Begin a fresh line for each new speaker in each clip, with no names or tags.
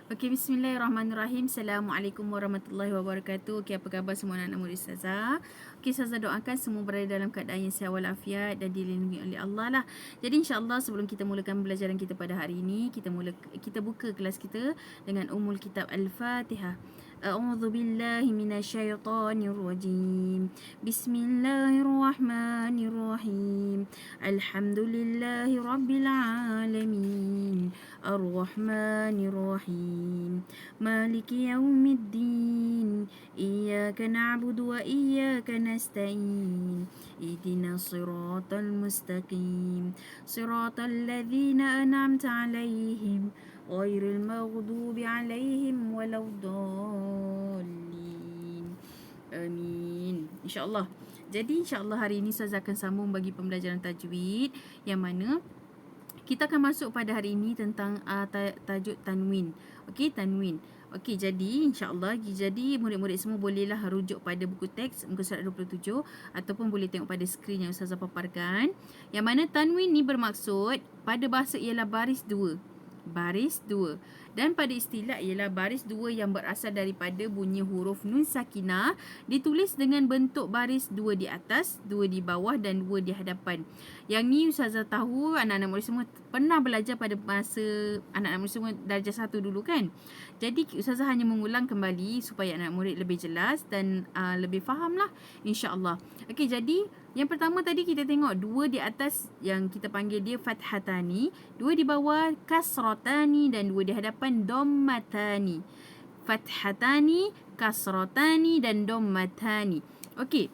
Okey, bismillahirrahmanirrahim. Assalamualaikum warahmatullahi wabarakatuh. Okey, apa khabar semua anak-anak murid Ustazah? Okey, Ustazah doakan semua berada dalam keadaan yang sihat walafiat dan dilindungi oleh Allah lah. Jadi insya-Allah sebelum kita mulakan pembelajaran kita pada hari ini, kita buka kelas kita dengan Ummul Kitab Al-Fatihah. A'udzu billahi minasyaitonir rajim. Bismillahirrahmanirrahim. Alhamdulillahi rabbil alamin. Ar-Rahmanir Rahim. Maliki yaumiddin. Iyyaka na'budu wa iyyaka nasta'in. Ihdinas siratal mustaqim. Siratal ladzina an'amta 'alaihim ghairil maghdubi 'alaihim waladdallin. Amin. InsyaAllah. Jadi insyaAllah hari ini Ustazah akan sambung bagi pembelajaran tajwid yang mana kita akan masuk pada hari ini tentang tajuk tanwin. Okey, tanwin. Okey, jadi insya-Allah murid-murid semua bolehlah rujuk pada buku teks muka surat 27 ataupun boleh tengok pada skrin yang Ustazah paparkan. Yang mana tanwin ni bermaksud pada bahasa ialah baris dua. Baris dua. Dan pada istilah ialah baris dua yang berasal daripada bunyi huruf nun sakinah ditulis dengan bentuk baris dua di atas, dua di bawah dan dua di hadapan. Yang ni Ustazah tahu anak-anak murid semua pernah belajar pada masa anak-anak murid semua darjah 1 dulu kan. Jadi Ustazah hanya mengulang kembali supaya anak murid lebih jelas dan lebih faham lah insya-Allah. Okey, jadi yang pertama tadi kita tengok dua di atas yang kita panggil dia fathatani, dua di bawah kasratani dan dua di hadapan dommatani. Fathatani, kasratani dan dommatani. Okey.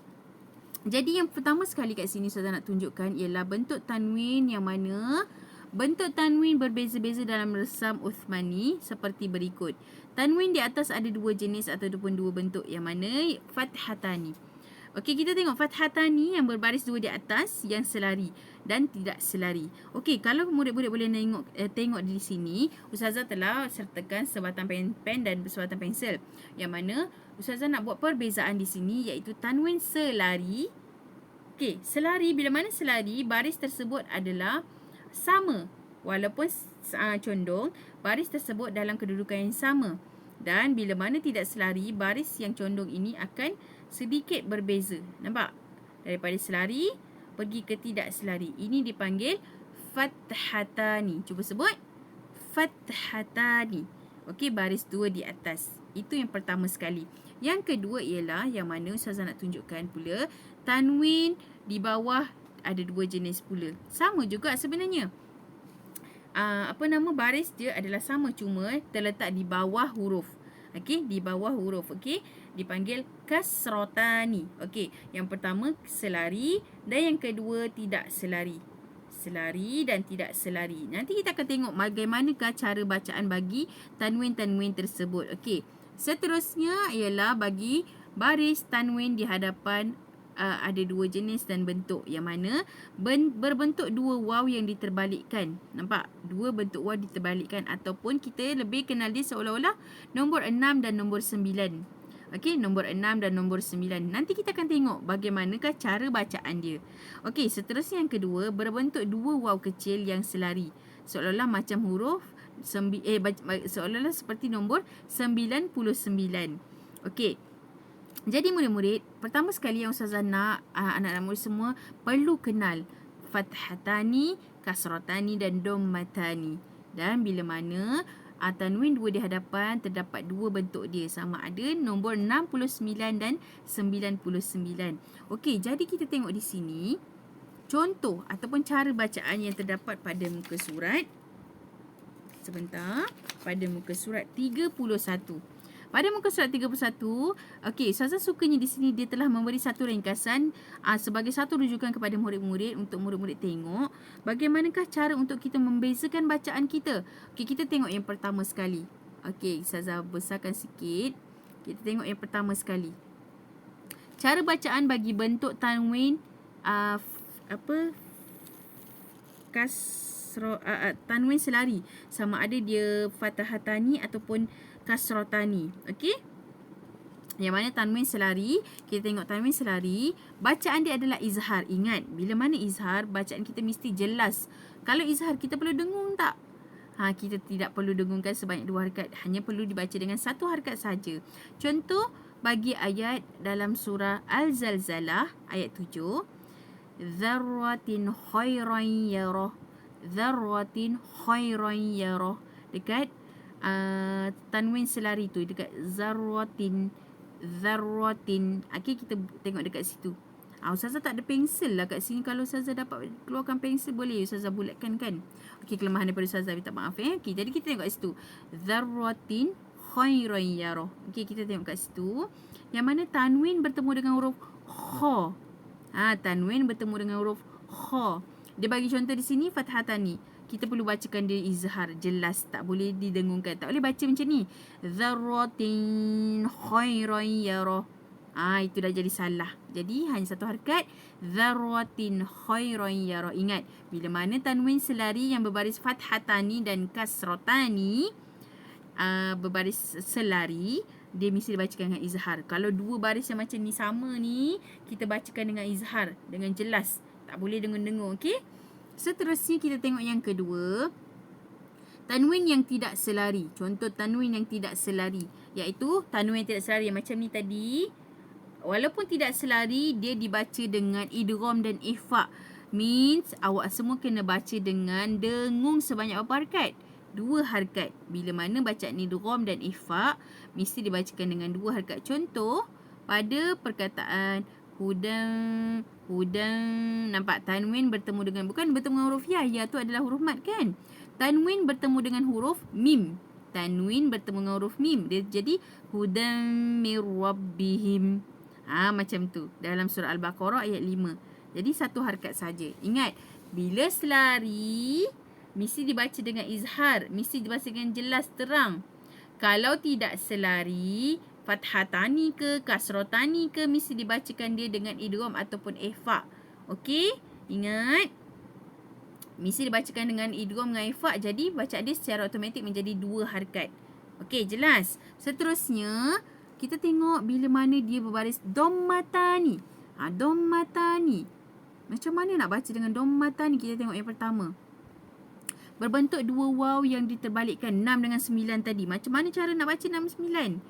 Jadi yang pertama sekali kat sini saya nak tunjukkan ialah bentuk tanwin yang mana bentuk tanwin berbeza-beza dalam resam Uthmani seperti berikut. Tanwin di atas ada dua jenis ataupun dua bentuk yang mana fathatani. Okey, kita tengok fathatani yang berbaris dua di atas yang selari dan tidak selari. Okey, kalau murid-murid boleh tengok di sini, Ustazah telah sertakan sebatang pen dan sebatang pensel. Yang mana Ustazah nak buat perbezaan di sini iaitu tanwin selari. Okey, selari, bila mana selari, baris tersebut adalah sama walaupun condong, baris tersebut dalam kedudukan yang sama. Dan bila mana tidak selari, baris yang condong ini akan sedikit berbeza. Nampak? Daripada selari pergi ke tidak selari. Ini dipanggil fathatani. Cuba sebut. Fathatani. Okey, baris dua di atas. Itu yang pertama sekali. Yang kedua ialah yang mana Ustazah nak tunjukkan pula. Tanwin di bawah ada dua jenis pula. Sama juga sebenarnya. Baris dia adalah sama cuma terletak di bawah huruf. Okey, di bawah huruf. Okey, dipanggil kasrotani. Okey, yang pertama selari dan yang kedua tidak selari. Selari dan tidak selari. Nanti kita akan tengok bagaimanakah cara bacaan bagi tanwin-tanwin tersebut. Okey, seterusnya ialah bagi baris tanwin di hadapan ada dua jenis dan bentuk yang mana berbentuk dua waw yang diterbalikkan. Nampak? Dua bentuk waw diterbalikkan ataupun kita lebih kenal dia seolah-olah nombor 6 dan nombor 9. Okey, nombor 6 dan nombor 9. Nanti kita akan tengok bagaimanakah cara bacaan dia. Okey, seterusnya yang kedua berbentuk dua waw kecil yang selari. Seolah-olah macam huruf seolah-olah seperti nombor 99. Okey. Jadi murid-murid, pertama sekali yang Ustazah nak anak-anak murid semua perlu kenal fathatani, kasratani dan dommatani. Dan bila mana tanwin dua di hadapan terdapat dua bentuk dia, sama ada nombor 69 dan 99. Okey, jadi kita tengok di sini contoh ataupun cara bacaan yang terdapat pada muka surat. Sebentar, pada muka surat 31. Pada muka surat 31, okey, Ustazah sukanya di sini dia telah memberi satu ringkasan sebagai satu rujukan kepada murid-murid untuk murid-murid tengok bagaimanakah cara untuk kita membezakan bacaan kita. Okey, kita tengok yang pertama sekali. Okey, Ustazah besarkan sikit. Kita tengok yang pertama sekali. Cara bacaan bagi bentuk tanwin tanwin selari, sama ada dia fathatani ataupun kasrotani. Okey, yang mana tanwin selari, kita tengok tanwin selari, bacaan dia adalah izhar. Ingat, bila mana izhar, bacaan kita mesti jelas. Kalau izhar, kita perlu dengung tak? kita tidak perlu dengungkan sebanyak 2 harakat. Hanya perlu dibaca dengan 1 harakat saja. Contoh bagi ayat dalam surah Al-Zalzalah ayat 7. Dzarratin khairan yarah. Dzarratin khairan yarah. Dekat tanwin selari tu, dekat zarratin. Okey, kita tengok dekat situ. Ustazah tak ada pensel lah kat sini. Kalau Ustazah dapat keluarkan pensel, boleh Ustazah bulatkan kan. Okey, kelemahan daripada Ustazah, minta maaf Okey, jadi kita tengok kat situ. Dzarratin khairan yarah. Okey, kita tengok kat situ. Yang mana tanwin bertemu dengan huruf kha. Tanwin bertemu dengan huruf kha. Dia bagi contoh di sini fathatani. Kita perlu bacakan dia izhar, jelas, tak boleh didengungkan. Tak boleh baca macam ni. Dzarratin khairan yarah. Itu dah jadi salah. Jadi hanya 1 harakat. Dzarratin khairan yarah. Ingat, bila mana tanwin selari yang berbaris fathatani dan kasratani, berbaris selari, dia mesti dibacakan dengan izhar. Kalau 2 baris yang macam ni sama ni, kita bacakan dengan izhar, dengan jelas. Tak boleh dengung-dengung, okey? Seterusnya kita tengok yang kedua. Tanwin yang tidak selari. Contoh tanwin yang tidak selari, iaitu tanwin yang tidak selari yang macam ni tadi. Walaupun tidak selari, dia dibaca dengan idgham dan ikhfa. Means awak semua kena baca dengan dengung sebanyak berapa harakat? 2 harakat. Bila mana bacaan idgham dan ikhfa mesti dibacakan dengan 2 harakat. Contoh pada perkataan hudan. Nampak tanwin bertemu dengan, bukan bertemu dengan huruf ya. Ya tu adalah huruf mad kan. Tanwin bertemu dengan huruf mim. Tanwin bertemu dengan huruf mim. Dia jadi hudan mir rabbihim. Macam tu. Dalam surah Al-Baqarah ayat 5. Jadi 1 harakat saja. Ingat, bila selari mesti dibaca dengan izhar, mesti dibaca dengan jelas, terang. Kalau tidak selari, fathatani ke, kasratani ke, mesti dibacakan dia dengan idgham ataupun ikhfa. Okey? Ingat, mesti dibacakan dengan idgham dengan ikhfa. Jadi bacaan dia secara automatik menjadi 2 harakat. Okey, jelas. Seterusnya, kita tengok bila mana dia berbaris dommatani. Dommatani. Macam mana nak baca dengan dommatani? Kita tengok yang pertama. Berbentuk 2 waw yang diterbalikkan, 6 dengan 9 tadi. Macam mana cara nak baca 6 9?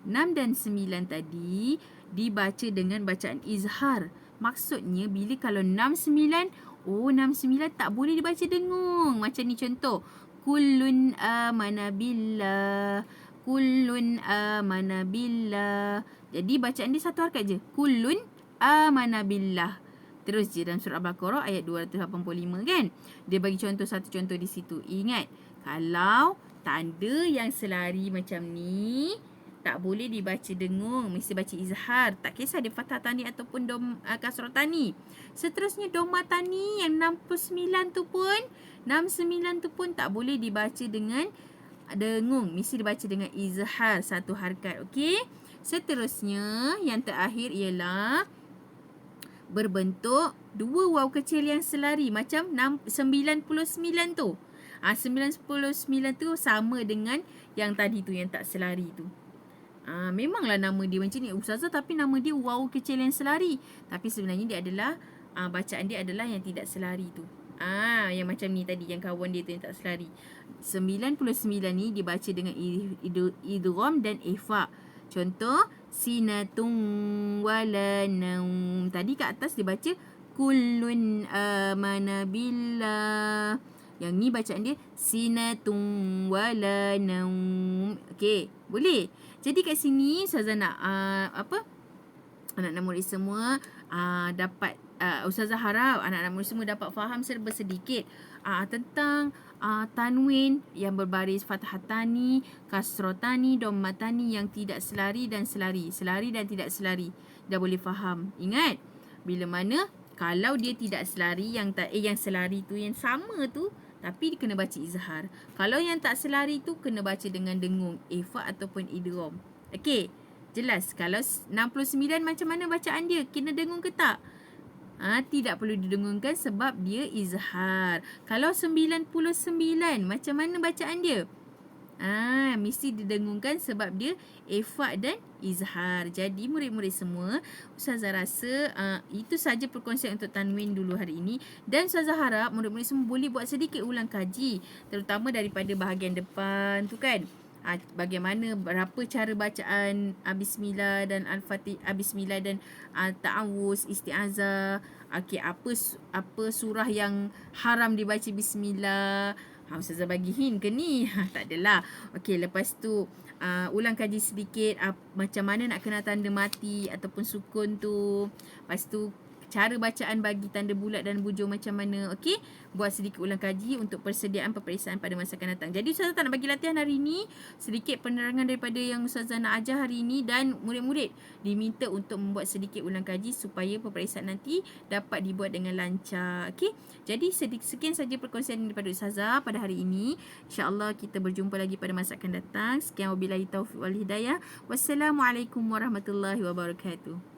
6 dan 9 tadi dibaca dengan bacaan izhar. Maksudnya bila kalau 6 9, 6 9 tak boleh dibaca dengung. Macam ni contoh. Kullun amana billah. Kullun amana billah. Jadi bacaan dia 1 harakat je. Kullun amana billah. Terus je dalam surah Al-Baqarah ayat 285 kan. Dia bagi contoh, satu contoh di situ. Ingat, kalau tanda yang selari macam ni tak boleh dibaca dengung, mesti baca izhar. Tak kisah dia fathah tani ataupun kasrah tani. Seterusnya dommatani yang 69 tu pun, 69 tu pun tak boleh dibaca dengan dengung, mesti dibaca dengan izhar, 1 harakat. Okey. Seterusnya yang terakhir ialah berbentuk 2 waw kecil yang selari macam 99 tu. 99 tu sama dengan yang tadi tu, yang tak selari tu. Memanglah nama dia macam ni Ustazah, tapi nama dia waw kecil yang selari. Tapi sebenarnya dia adalah bacaan dia adalah yang tidak selari tu. Yang macam ni tadi, yang kawan dia tu yang tak selari. 99 ni dibaca dengan idgham dan ikhfa. Contoh sinatun wala naum. Tadi kat atas dibaca kullun amana billah. Yang ni bacaan dia sinatun wala naum. Okey, boleh. Jadi kat sini Ustazah nak anak-anak murid semua dapat Ustazah harap anak-anak murid semua dapat faham serba sedikit tentang tanwin yang berbaris fathatani, kasratani, dommatani yang tidak selari dan selari. Selari dan tidak selari. Dah boleh faham. Ingat, bila mana kalau dia tidak selari, yang selari tu yang sama tu, tapi kena baca izhar. Kalau yang tak selari tu kena baca dengan dengung, ikhfa ataupun idgham. Okey, jelas. Kalau 69 macam mana bacaan dia? Kena dengung ke tak? Tidak perlu didengungkan sebab dia izhar. Kalau 99 macam mana bacaan dia? Mesti didengungkan sebab dia ifak dan izhar. Jadi murid-murid semua, Ustazah rasa itu saja perkongsian untuk tanwin dulu hari ini. Dan Ustazah harap murid-murid semua boleh buat sedikit ulang kaji, terutama daripada bahagian depan tu kan. Bagaimana, berapa cara bacaan bismillah dan al-fatihah, bismillah dan ta'awuz, isti'azah. Okey, apa surah yang haram dibaca bismillah. Ustazah bagi hint ke ni? Tak adalah. Okey, lepas tu ulang kaji sedikit macam mana nak kenal tanda mati ataupun sukun tu. Lepas tu cara bacaan bagi tanda bulat dan bujur macam mana. Okey, buat sedikit ulang kaji untuk persediaan peperiksaan pada masa akan datang. Jadi Ustazah tak nak bagi latihan hari ni, sedikit penerangan daripada yang Ustazah nak ajar hari ni, dan murid-murid diminta untuk membuat sedikit ulang kaji supaya peperiksaan nanti dapat dibuat dengan lancar. Okey, jadi sekian saja perkongsian daripada Ustazah pada hari ini. InsyaAllah kita berjumpa lagi pada masa akan datang. Sekian, wabillahi taufiq wal hidayah. Wassalamualaikum warahmatullahi wabarakatuh.